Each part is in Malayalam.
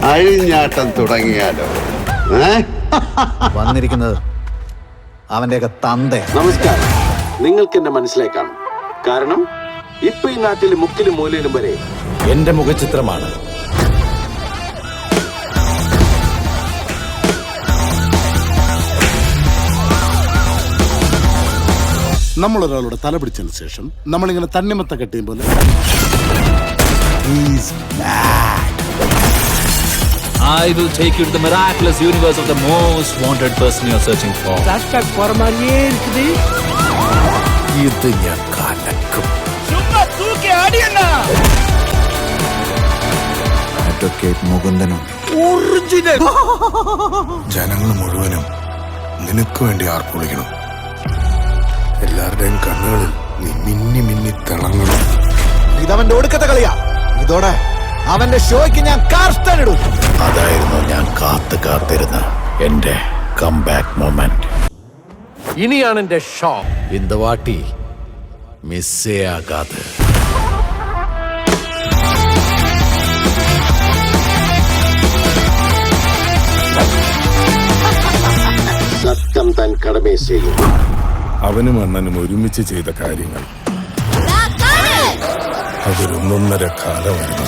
അഴിഞ്ഞാട്ടം തുടങ്ങിയാലോ? വന്നിരിക്കുന്നത് അവന്റെയൊക്കെ തന്ത. നമസ്കാരം. നിങ്ങൾക്ക് എന്നെ മനസ്സിലായി കാണും. കാരണം ഇപ്പൊ ഈ നാട്ടിൽ മുക്കിലും മൂലയിലും വരെ എന്റെ മുഖചിത്രമാണ്. നമ്മളൊരാളുടെ തല പിടിച്ചതിന് ശേഷം നമ്മളിങ്ങനെ തണ്ണിമത്ത കെട്ടിയും പോലെ I will take you to the miraculous universe of the most wanted person you're searching for. ഇത് ഞാൻ കലക്കും. അഡ്വക്കേറ്റ് മുകുന്ദനും ജനങ്ങൾ മുഴുവനും നിനക്ക് വേണ്ടി ആർപ്പുളിക്കണം. എല്ലാവരുടെയും കണ്ണുകളിൽ നീ മിന്നി മിന്നി തിളങ്ങണം. ഇതവന്റെ ഒടുക്കത്തെ കളിയാ. ഇതോടെ അവന്റെ ഷോയ്ക്ക് ഞാൻ കാർസ്റ്റണിടും. അതായിരുന്നു ഞാൻ കാത്തിരുന്ന എന്റെ കംബാക്ക് മൊമെന്റ്. ഇനിയാണ് എന്റെ ഷോ. இந்த வாட்டி മിസ്സേ ആകാതെ. സത്യം താൻ കടമയെ ചെയ്യും. അവനും അണ്ണനും ഒരുമിച്ച് ചെയ്ത കാര്യങ്ങൾ അതൊരൊന്നൊന്നര കാലമായിരുന്നു.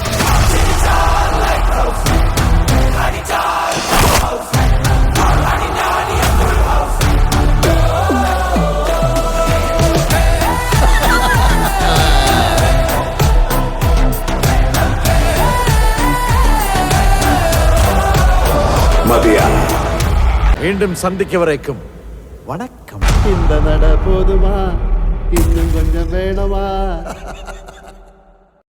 വീണ്ടും സന്ധിക്കവരേക്കും വണക്കം. இந்த நட போதுமா இன்னும் கொஞ்சம் வேணுமா?